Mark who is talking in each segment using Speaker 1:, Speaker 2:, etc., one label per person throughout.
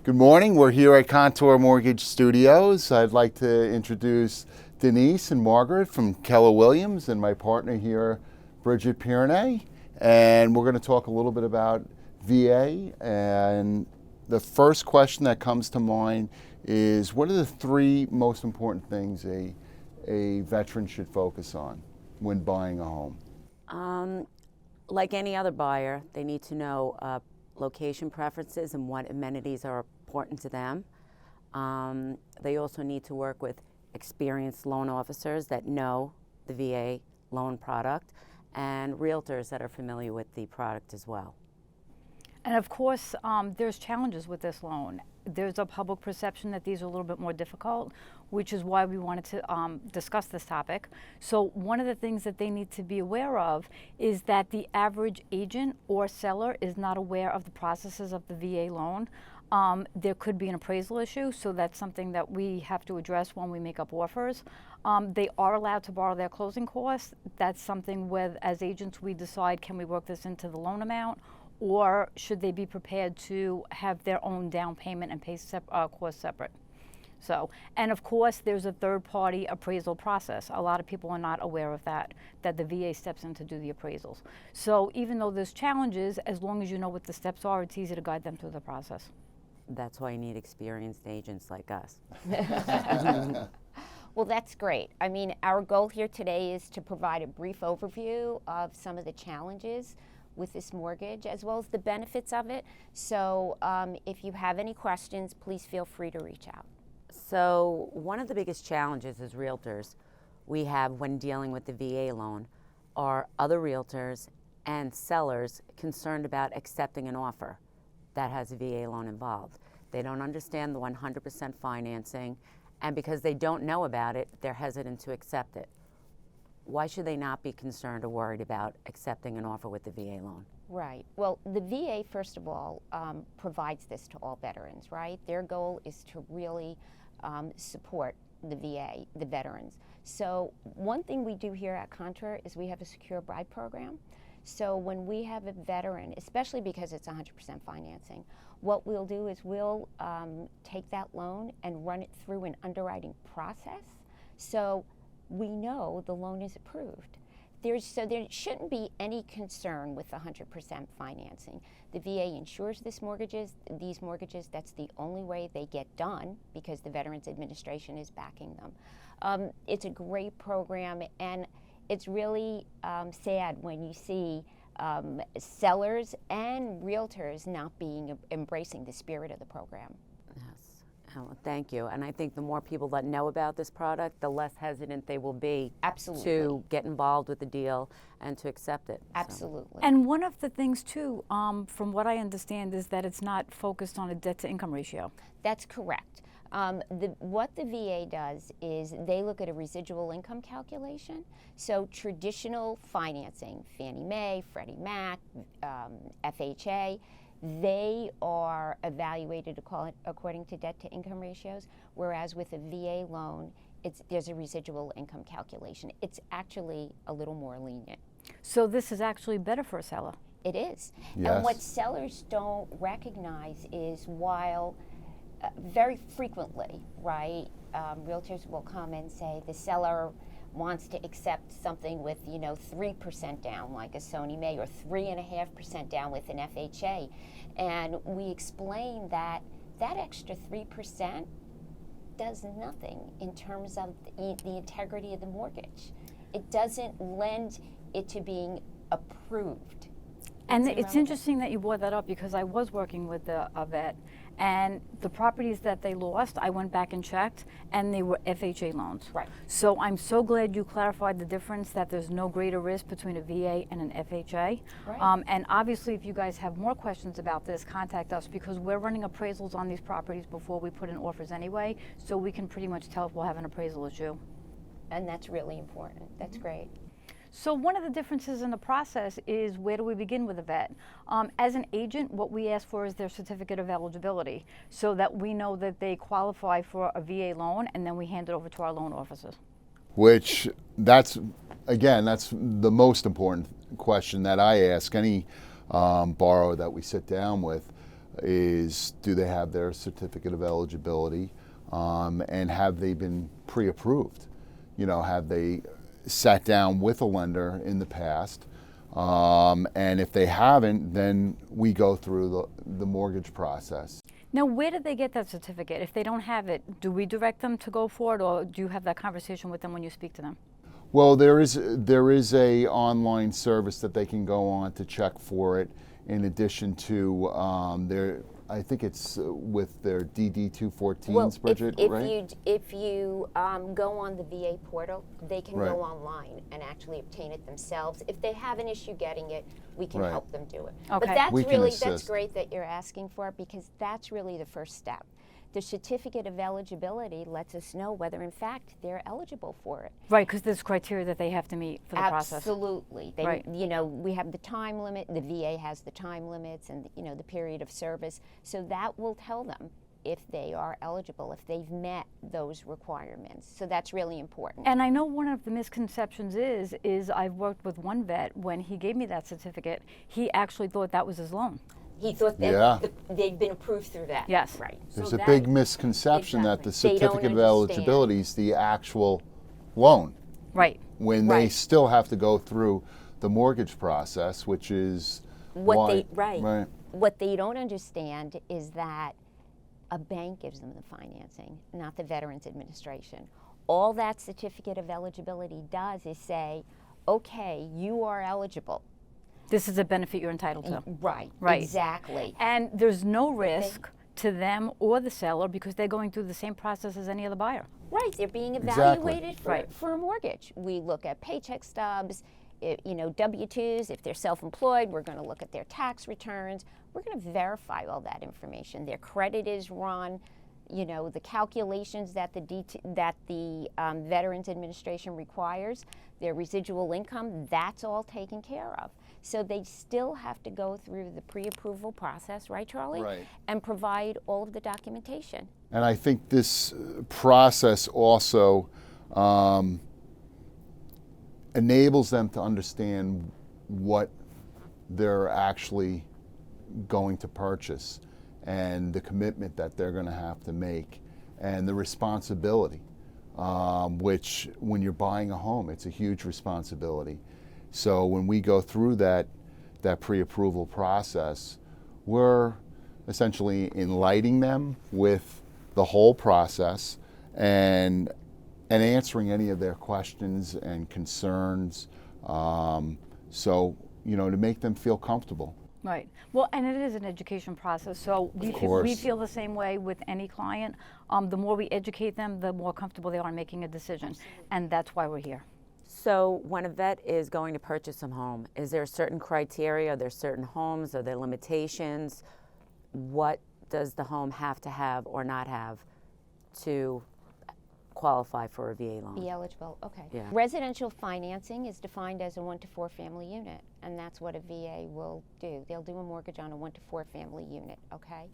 Speaker 1: Good morning. We're here at Contour Mortgage Studios. I'd like to introduce Denise and Margaret from Keller Williams and my partner here, Bridget Pirinea. And we're going to talk a little bit about VA. And the first question that comes to mind is, what are the three most important things a veteran should focus on when buying a home?
Speaker 2: Like any other buyer, they need to know location preferences and what amenities are important to them. They also need to work with experienced loan officers that know the VA loan product and realtors that are familiar with the product as well.
Speaker 3: And of course, there's challenges with this loan. There's a public perception that these are a little bit more difficult, which is why we wanted to discuss this topic. So one of the things that they need to be aware of is that the average agent or seller is not aware of the processes of the VA loan. There could be an appraisal issue, so that's something that we have to address when we make up offers. They are allowed to borrow their closing costs. That's something where, as agents, we decide, can we work this into the loan amount, or should they be prepared to have their own down payment and pay costs separate? So, and of course, there's a third-party appraisal process. A lot of people are not aware of that the VA steps in to do the appraisals. So even though there's challenges, as long as you know what the steps are, it's easy to guide them through the process.
Speaker 2: That's why you need experienced agents like us.
Speaker 4: Well, that's great. I mean, our goal here today is to provide a brief overview of some of the challenges with this mortgage, as well as the benefits of it. So if you have any questions, please feel free to reach out.
Speaker 2: So one of the biggest challenges as realtors we have when dealing with the VA loan are other realtors and sellers concerned about accepting an offer that has a VA loan involved. They don't understand the 100% financing, and because they don't know about it, they're hesitant to accept it. Why should they not be concerned or worried about accepting an offer with the VA loan?
Speaker 4: Right. Well, the VA, first of all, provides this to all veterans, right? Their goal is to really support the VA, the veterans. So one thing we do here at Contour is we have a secure bride program. So when we have a veteran, especially because it's 100% financing, what we'll do is we'll take that loan and run it through an underwriting process. So we know the loan is approved. So there shouldn't be any concern with 100% financing. The VA insures these mortgages. That's the only way they get done because the Veterans Administration is backing them. It's a great program, and it's really sad when you see sellers and realtors not embracing the spirit of the program.
Speaker 2: Yes, thank you. And I think the more people that know about this product, the less hesitant they will be
Speaker 4: Absolutely.
Speaker 2: To get involved with the deal and to accept it.
Speaker 4: Absolutely.
Speaker 3: And one of the things too, from what I understand, is that it's not focused on a debt-to-income ratio.
Speaker 4: That's correct. What the VA does is they look at a residual income calculation. So traditional financing, Fannie Mae, Freddie Mac, FHA, they are evaluated according to debt-to-income ratios, whereas with a VA loan, there's a residual income calculation. It's actually a little more lenient.
Speaker 3: So this is actually better for a seller.
Speaker 4: It is.
Speaker 1: Yes.
Speaker 4: And what sellers don't recognize is while very frequently, right, realtors will come and say the seller wants to accept something with 3% down like a Sony May, or 3.5% down with an FHA, and we explain that extra 3% does nothing in terms of the integrity of the mortgage. It doesn't lend it to being approved.
Speaker 3: And it's interesting that you brought that up, because I was working with a vet, and the properties that they lost, I went back and checked, and they were FHA loans.
Speaker 4: Right.
Speaker 3: So I'm so glad you clarified the difference, that there's no greater risk between a VA and an FHA.
Speaker 4: Right.
Speaker 3: And obviously, if you guys have more questions about this, contact us, because we're running appraisals on these properties before we put in offers anyway, so we can pretty much tell if we'll have an appraisal issue.
Speaker 4: And that's really important. That's great.
Speaker 3: So one of the differences in the process is, where do we begin with a vet? As an agent, what we ask for is their certificate of eligibility, so that we know that they qualify for a VA loan, and then we hand it over to our loan officers.
Speaker 1: Which, that's the most important question that I ask any borrower that we sit down with. is, do they have their certificate of eligibility, and have they been pre-approved? You know, have they sat down with a lender in the past? And if they haven't, then we go through the mortgage process.
Speaker 3: Now, where did they get that certificate? If they don't have it, do we direct them to go for it, or do you have that conversation with them when you speak to them?
Speaker 1: Well, there is a online service that they can go on to check for it. In addition to I think it's with their DD-214s, Bridget, right?
Speaker 4: If you go on the VA portal, they can go online and actually obtain it themselves. If they have an issue getting it, we can help them do it.
Speaker 3: Okay.
Speaker 4: But that's great that you're asking for it, because that's really the first step. The certificate of eligibility lets us know whether, in fact, they're eligible for it.
Speaker 3: Right, because there's criteria that they have to meet for the process.
Speaker 4: Absolutely.
Speaker 3: Right.
Speaker 4: You know, we have the time limit. The VA has the time limits, and you know, the period of service. So that will tell them if they are eligible, if they've met those requirements. So that's really important.
Speaker 3: And I know one of the misconceptions is I've worked with one vet. When he gave me that certificate, he actually thought that was his loan.
Speaker 4: He thought that they'd been approved through that.
Speaker 3: Yes.
Speaker 4: Right.
Speaker 1: There's a big misconception that the certificate of eligibility is the actual loan.
Speaker 3: Right.
Speaker 1: When they still have to go through the mortgage process, which is
Speaker 4: what they don't understand is that a bank gives them the financing, not the Veterans Administration. All that certificate of eligibility does is say, okay, you are eligible.
Speaker 3: This is a benefit you're entitled to.
Speaker 4: Right. Exactly.
Speaker 3: And there's no risk to them or the seller because they're going through the same process as any other buyer.
Speaker 4: Right. They're being evaluated
Speaker 1: Exactly.
Speaker 4: for a mortgage. We look at paycheck stubs, you know, W-2s. If they're self-employed, we're going to look at their tax returns. We're going to verify all that information. Their credit is run. You know, the calculations that the Veterans Administration requires, their residual income, that's all taken care of. So they still have to go through the pre-approval process, right, Charlie?
Speaker 1: Right.
Speaker 4: And provide all of the documentation.
Speaker 1: And I think this process also enables them to understand what they're actually going to purchase and the commitment that they're going to have to make and the responsibility, which when you're buying a home, it's a huge responsibility. So when we go through that pre-approval process, we're essentially enlightening them with the whole process and answering any of their questions and concerns. So, you know, to make them feel comfortable.
Speaker 3: Right. Well, and it is an education process, so we feel the same way with any client. The more we educate them, the more comfortable they are in making a decision, and that's why we're here.
Speaker 2: So when a vet is going to purchase a home, is there a certain criteria? Are there certain homes? Are there limitations? What does the home have to have or not have to qualify for a VA loan?
Speaker 4: Be eligible, okay.
Speaker 2: Yeah.
Speaker 4: Residential financing is defined as a 1 to 4 family unit, and that's what a VA will do. They'll do a mortgage on a 1 to 4 family unit, okay?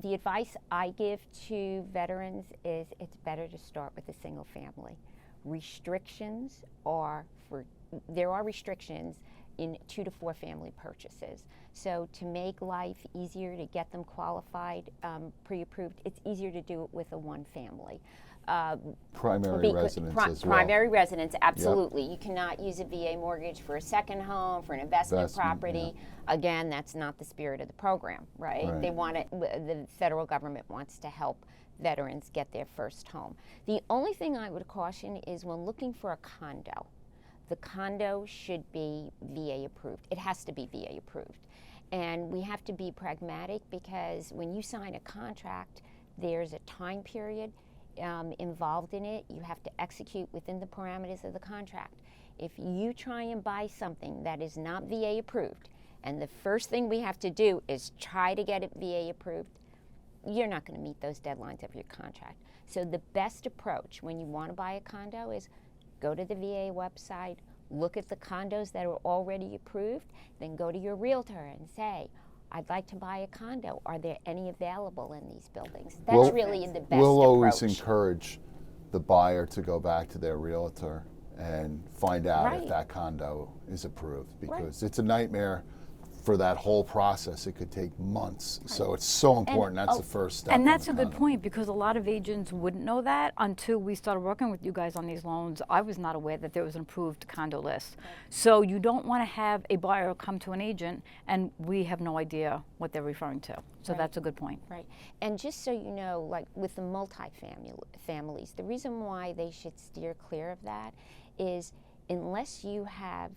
Speaker 4: The advice I give to veterans is it's better to start with a single family. There are restrictions in 2 to 4 family purchases. So to make life easier, to get them qualified, pre-approved, it's easier to do it with a 1 family.
Speaker 1: Primary residence as well.
Speaker 4: Primary residence, absolutely. Yep. You cannot use a VA mortgage for a second home, for an investment property. Yeah. Again, that's not the spirit of the program, right? They want it. The federal government wants to help veterans get their first home. The only thing I would caution is when looking for a condo, the condo should be VA approved. It has to be VA approved. And we have to be pragmatic because when you sign a contract, there's a time period involved in it. You have to execute within the parameters of the contract. If you try and buy something that is not VA approved, and the first thing we have to do is try to get it VA approved, you're not going to meet those deadlines of your contract. So the best approach when you want to buy a condo is go to the VA website, look at the condos that are already approved, then go to your realtor and say, I'd like to buy a condo. Are there any available in these buildings? That's really the best approach.
Speaker 1: We'll always encourage the buyer to go back to their realtor and find out if that condo is approved, because it's a nightmare for that whole process, it could take months. So it's so important. That's the first step.
Speaker 3: And that's a
Speaker 1: on
Speaker 3: good
Speaker 1: condo.
Speaker 3: point, because a lot of agents wouldn't know that until we started working with you guys on these loans. I was not aware that there was an approved condo list. So you don't want to have a buyer come to an agent and we have no idea what they're referring to. So that's a good point.
Speaker 4: Right. And just so you know, like with the families, the reason why they should steer clear of that is unless you have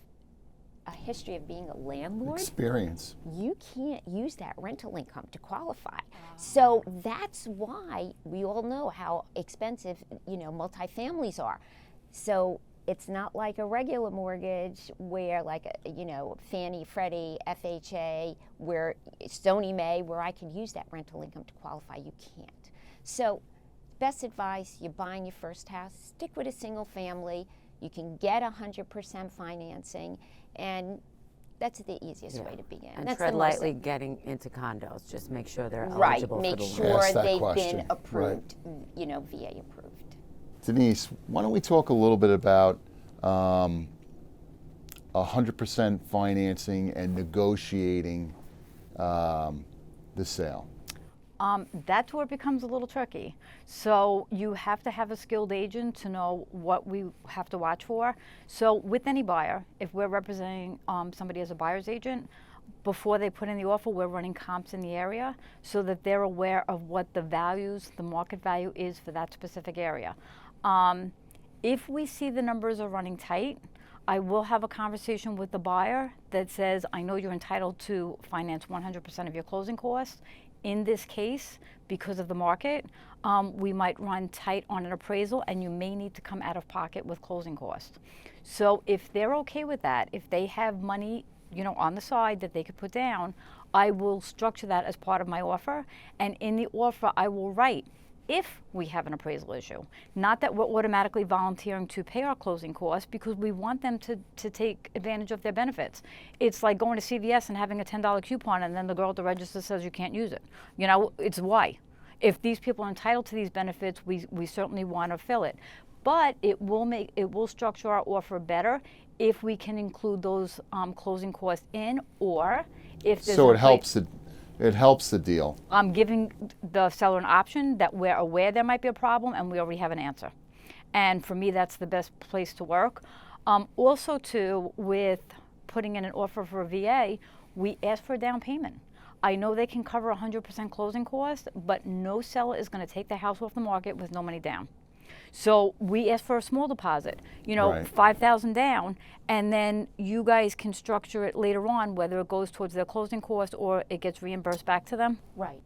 Speaker 4: a history of being a landlord,
Speaker 1: Experience.
Speaker 4: you can't use that rental income to qualify. So that's why we all know how expensive, multifamilies are. So it's not like a regular mortgage where like, Fannie, Freddie, FHA, where Stony May, where I can use that rental income to qualify. You can't. So best advice, you're buying your first house, stick with a single family. You can get 100% financing, and that's the easiest way to begin.
Speaker 2: And
Speaker 4: that's
Speaker 2: tread lightly getting into condos. Just make sure they're
Speaker 4: right.
Speaker 2: eligible
Speaker 4: Make
Speaker 2: for the
Speaker 4: sure
Speaker 2: loan.
Speaker 1: Ask that
Speaker 4: they've
Speaker 1: question.
Speaker 4: been approved, VA approved.
Speaker 1: Denise, why don't we talk a little bit about 100% financing and negotiating the sale?
Speaker 3: That's where it becomes a little tricky. So you have to have a skilled agent to know what we have to watch for. So with any buyer, if we're representing somebody as a buyer's agent, before they put in the offer, we're running comps in the area so that they're aware of what the market value is for that specific area. If we see the numbers are running tight, I will have a conversation with the buyer that says, I know you're entitled to finance 100% of your closing costs. In this case, because of the market, we might run tight on an appraisal and you may need to come out of pocket with closing costs. So if they're okay with that, if they have money, on the side that they could put down, I will structure that as part of my offer. And in the offer, I will write, if we have an appraisal issue. Not that we're automatically volunteering to pay our closing costs, because we want them to take advantage of their benefits. It's like going to CVS and having a $10 coupon and then the girl at the register says you can't use it. It's why. If these people are entitled to these benefits, we certainly want to fill it. But it will structure our offer better if we can include those closing costs in, or if there's
Speaker 1: So it helps the deal.
Speaker 3: I'm giving the seller an option that we're aware there might be a problem and we already have an answer. And for me, that's the best place to work. Also, too, with putting in an offer for a VA, we ask for a down payment. I know they can cover 100% closing costs, but no seller is going to take their house off the market with no money down. So we ask for a small deposit,
Speaker 1: Right.
Speaker 4: $5,000 down, and then you guys can structure it later on, whether it goes towards their closing cost or it gets reimbursed back to them.
Speaker 2: Right,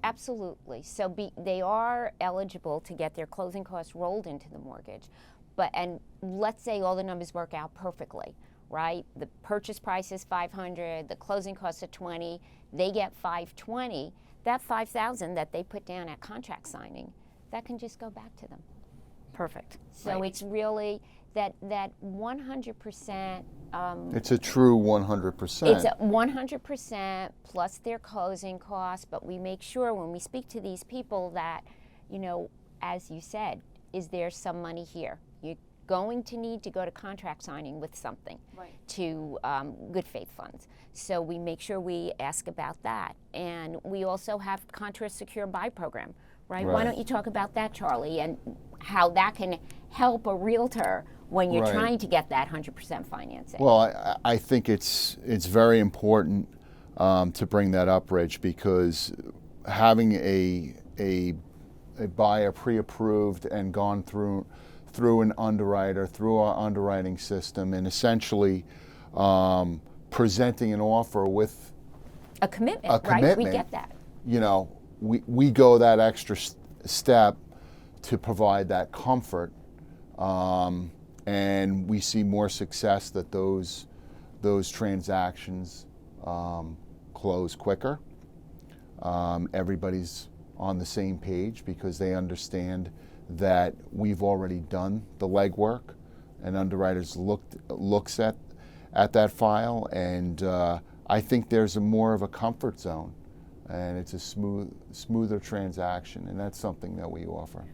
Speaker 2: absolutely. So they are eligible to get their closing costs rolled into the mortgage. And let's say all the numbers work out perfectly, right? The purchase price is $500, the closing costs are $20, they get $520. That $5,000 that they put down at contract signing, that can just go back to them.
Speaker 3: Perfect.
Speaker 2: So
Speaker 3: Right.
Speaker 2: it's really that 100%.
Speaker 1: It's a true 100%.
Speaker 2: It's a 100% plus their closing costs, but we make sure when we speak to these people that, as you said, is there some money here? You're going to need to go to contract signing with something to good faith funds. So we make sure we ask about that. And we also have contract secure buy program, right? Why don't you talk about that, Charlie, and how that can help a realtor when you're trying to get that 100% financing?
Speaker 1: Well, I think it's very important to bring that up, Rich, because having a buyer pre-approved and gone through an underwriter, through our underwriting system, and essentially presenting an offer with
Speaker 2: a commitment, right? We get that.
Speaker 1: We go that extra step to provide that comfort, and we see more success that those transactions close quicker. Everybody's on the same page because they understand that we've already done the legwork, and underwriters looks at that file, and I think there's more of a comfort zone, and it's a smoother transaction, and that's something that we offer.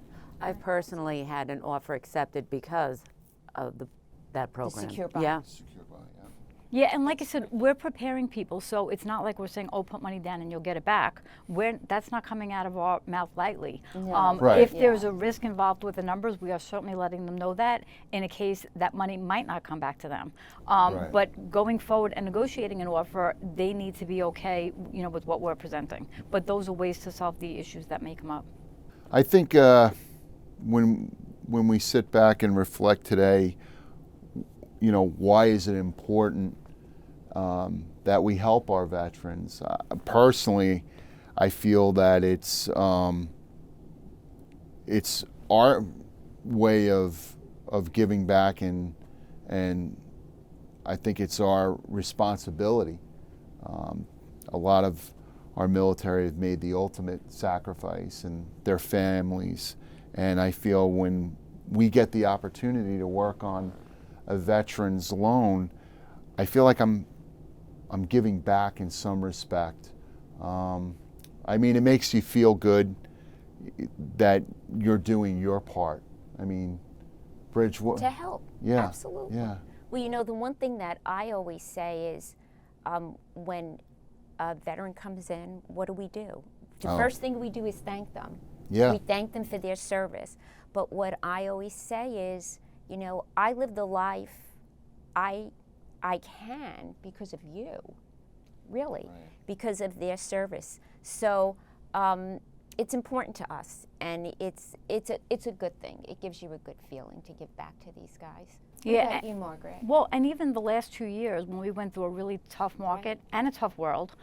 Speaker 2: I've personally had an offer accepted because of that program.
Speaker 4: secure buy.
Speaker 2: Yeah.
Speaker 1: Secure buy, yeah.
Speaker 3: Yeah, and like I said, we're preparing people, so it's not like we're saying, oh, put money down and you'll get it back. That's not coming out of our mouth lightly.
Speaker 4: No.
Speaker 1: Right.
Speaker 3: If there's a risk involved with the numbers, we are certainly letting them know that in a case that money might not come back to them.
Speaker 1: Right.
Speaker 3: But going forward and negotiating an offer, they need to be okay, with what we're presenting. But those are ways to solve the issues that may come up.
Speaker 1: I think when we sit back and reflect today, why is it important that we help our veterans? Personally, I feel that it's our way of giving back, and I think it's our responsibility. A lot of our military have made the ultimate sacrifice, and their families, and I feel when we get the opportunity to work on a veteran's loan, I feel like I'm giving back in some respect. I mean, it makes you feel good that you're doing your part. I mean, Bridge, what?
Speaker 4: To help.
Speaker 1: Yeah.
Speaker 4: Absolutely.
Speaker 1: Yeah.
Speaker 4: Well, the one thing that I always say is when a veteran comes in, what do? The first thing we do is thank them.
Speaker 1: Yeah.
Speaker 4: We thank them for their service. But what I always say is, I live the life I can because of you, really, because of their service. So it's important to us, and it's a good thing. It gives you a good feeling to give back to these guys. What about you, Margaret?
Speaker 3: Well, and even the last 2 years when we went through a really tough market and a tough world,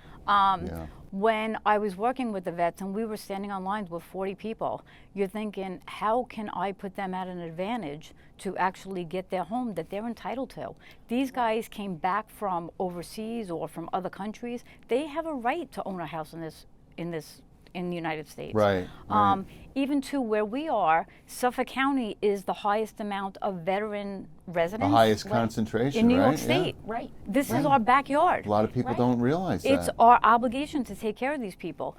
Speaker 3: when I was working with the vets and we were standing on lines with 40 people, you're thinking, how can I put them at an advantage to actually get their home that they're entitled to? These guys came back from overseas or from other countries. They have a right to own a house in the United States.
Speaker 1: Right.
Speaker 3: Even to where we are, Suffolk County is the highest amount of veteran residents.
Speaker 1: The highest concentration,
Speaker 3: in New York
Speaker 1: right?
Speaker 3: State.
Speaker 1: Yeah.
Speaker 4: Right.
Speaker 3: This is our backyard.
Speaker 1: A lot of people don't realize that.
Speaker 3: It's our obligation to take care of these people.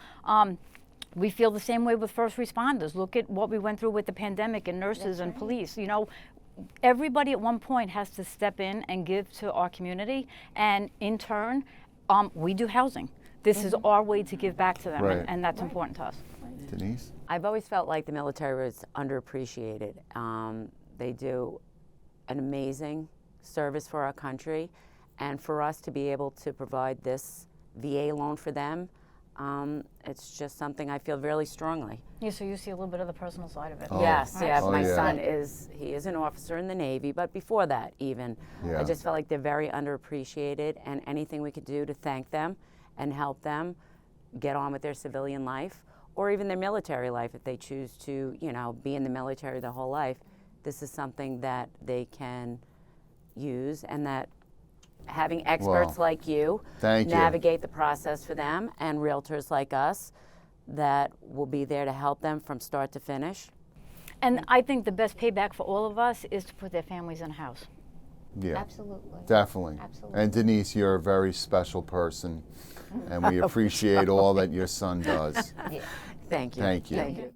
Speaker 3: We feel the same way with first responders. Look at what we went through with the pandemic and nurses and police. Everybody at one point has to step in and give to our community, and in turn, we do housing. This is our way to give back to them, and that's important to us.
Speaker 1: Denise?
Speaker 2: I've always felt like the military was underappreciated. They do an amazing service for our country, and for us to be able to provide this VA loan for them, it's just something I feel really strongly.
Speaker 3: Yeah, so you see a little bit of the personal side of it.
Speaker 2: Yes, yeah.
Speaker 1: Oh,
Speaker 2: My
Speaker 1: yeah.
Speaker 2: son he is an officer in the Navy, but before that even,
Speaker 1: Yeah.
Speaker 2: I just felt like they're very underappreciated, and anything we could do to thank them and help them get on with their civilian life, or even their military life if they choose to, be in the military their whole life. This is something that they can use, and that having experts like you navigate the process for them, and realtors like us that will be there to help them from start to finish.
Speaker 3: And I think the best payback for all of us is to put their families in a house.
Speaker 1: Yeah.
Speaker 4: Absolutely.
Speaker 1: Definitely.
Speaker 4: Absolutely.
Speaker 1: And Denise, you're a very special person, and we appreciate all that your son does.
Speaker 2: Thank you.
Speaker 1: Thank you.
Speaker 2: Thank you.